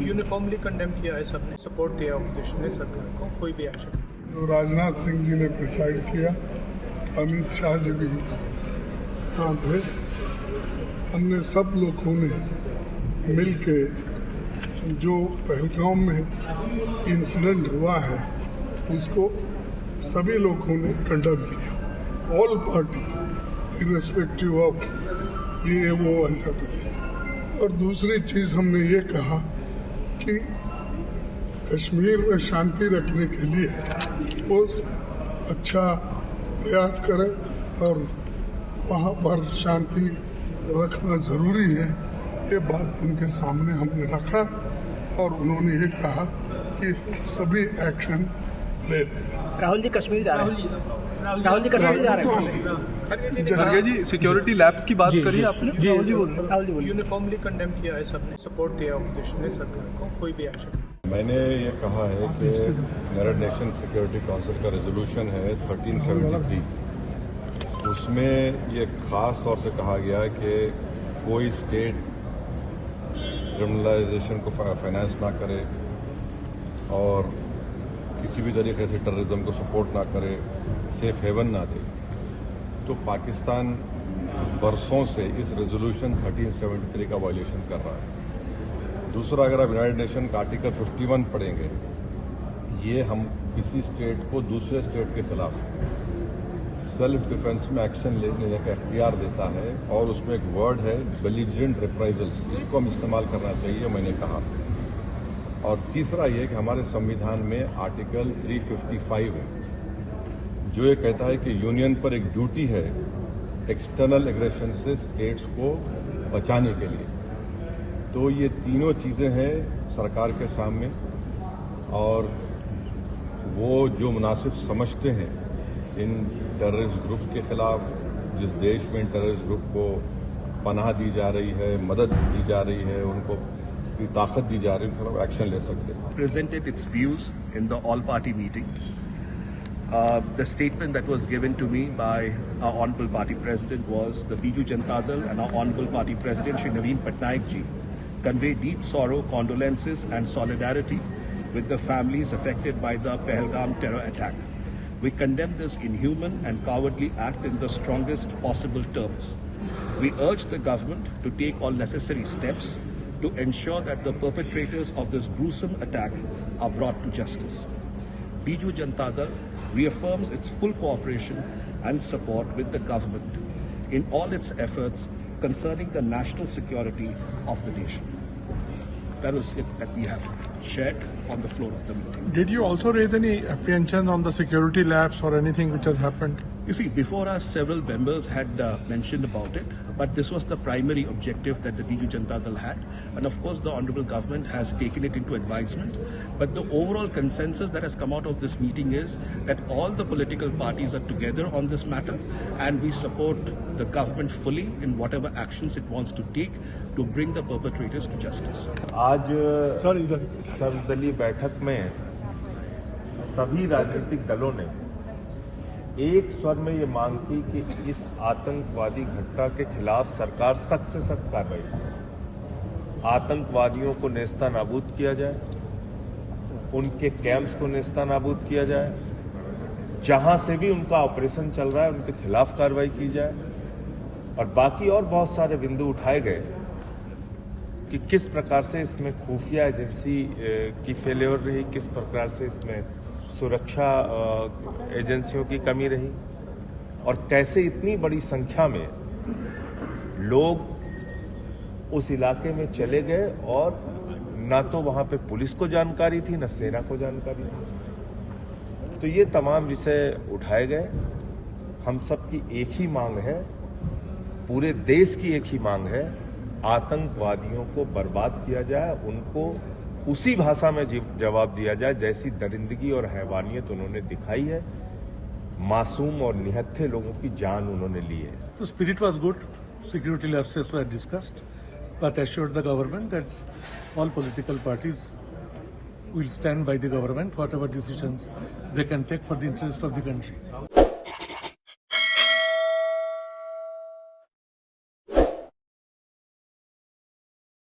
Uniformly condemn किया है, सबने सपोर्ट दिया ऑपोजिशन ने सरकार को, कोई भी एक्शन। तो राजनाथ सिंह जी ने प्रिसाइड किया, अमित शाह जी भी यहाँ थे, हमने सब लोगों ने मिल के जो पहलगाम में इंसिडेंट हुआ है उसको सभी लोगों ने कंडेम किया। ऑल पार्टी इर्रेस्पेक्टिव ऑफ ये वो ऐसा करे। और दूसरी चीज हमने ये कहा कि कश्मीर में शांति रखने के लिए वो अच्छा प्रयास करे और वहाँ पर शांति रखना जरूरी है। ये बात उनके सामने हमने रखा और उन्होंने ये कहा कि सभी एक्शन ले लें। राहुल जी कश्मीर जा रहे हैं। राहुल जी कश्मीर जा रहे हैं। खड़गे जी सिक्योरिटी लैब्स की बात करी आपने। राहुल जी बोलिए। यूनिफॉर्मली कंडेम किया है, सबने सपोर्ट दिया ऑपोजिशन ने सरकार को, कोई भी एक्शन। मैंने ये कहा है कि यूनाइटेड नेशन सिक्योरिटी काउंसिल का रेजोल्यूशन है 1373, उसमें ये खास तौर से कहा गया है कि कोई स्टेट क्रिमिनलाइजेशन को फाइनेंस ना करे और किसी भी तरीके से टेररिज्म को सपोर्ट ना करे, सेफ हेवन ना दे। तो पाकिस्तान बरसों से इस रेजोल्यूशन 1373 का वायलेशन कर रहा है। दूसरा, अगर आप यूनाइटेड नेशन का आर्टिकल 51 पढ़ेंगे, ये हम किसी स्टेट को दूसरे स्टेट के खिलाफ सेल्फ डिफेंस में एक्शन लेने का इख्तियार देता है और उसमें एक वर्ड है बेलिजेंट रिप्राइजल्स, इसको हम इस्तेमाल करना चाहिए, मैंने कहा। और तीसरा ये कि हमारे संविधान में आर्टिकल 355 है जो ये कहता है कि यूनियन पर एक ड्यूटी है एक्सटर्नल एग्रेशन से स्टेट्स को बचाने के लिए। तो ये तीनों चीज़ें हैं सरकार के सामने और वो जो मुनासिब समझते हैं इन टेररिस्ट ग्रुप के खिलाफ, जिस देश में इन टेररिस्ट ग्रुप को पनाह दी जा रही है, मदद दी जा रही है, उनको ताकत दी जा रही है, उनके खिलाफ एक्शन ले सकते हैं। Presented its views in the all-party meeting. The statement that was given to me by our Honorable Party President was the Biju Janata Dal and our Honorable Party President Shri Naveen Patnaik ji convey deep sorrow, condolences and solidarity with the families affected by the Pahalgam terror attack. We condemn this inhuman and cowardly act in the strongest possible terms. We urge the government to take all necessary steps to ensure that the perpetrators of this gruesome attack are brought to justice. Biju Janata Dal reaffirms its full cooperation and support with the government in all its efforts concerning the national security of the nation. That was it that we have shared on the floor of the meeting. Did you also raise any apprehension on the security lapse or anything which has happened? You see, before us, several members had mentioned about it, but this was the primary objective that the Biju Janata Dal had, and of course the Honourable Government has taken it into advisement. But the overall consensus that has come out of this meeting is that all the political parties are together on this matter, and we support the government fully in whatever actions it wants to take to bring the perpetrators to justice. आज सर्वदलीय बैठक में सभी राजनीतिक दलों ने एक स्वर में ये मांग की कि इस आतंकवादी घटना के खिलाफ सरकार सख्त से सख्त कार्रवाई करे। आतंकवादियों को नेस्तानाबूद किया जाए, उनके कैंप्स को नेस्तानाबूद किया जाए, जहां से भी उनका ऑपरेशन चल रहा है उनके खिलाफ कार्रवाई की जाए। और बाकी और बहुत सारे बिंदु उठाए गए कि किस प्रकार से इसमें खुफिया एजेंसी की फेल्योर रही, किस प्रकार से इसमें सुरक्षा एजेंसियों की कमी रही और कैसे इतनी बड़ी संख्या में लोग उस इलाके में चले गए और ना तो वहां पे पुलिस को जानकारी थी, ना सेना को जानकारी थी। तो ये तमाम विषय उठाए गए। हम सब की एक ही मांग है, पूरे देश की एक ही मांग है, आतंकवादियों को बर्बाद किया जाए, उनको उसी भाषा में जवाब दिया जाए जैसी दरिंदगी और हैवानियत उन्होंने दिखाई है। मासूम और निहत्थे लोगों की जान उन्होंने ली है। The spirit was good. Security lapses were discussed, but assured the government that all political parties will stand by the government, whatever decisions they can take for the interest of the country.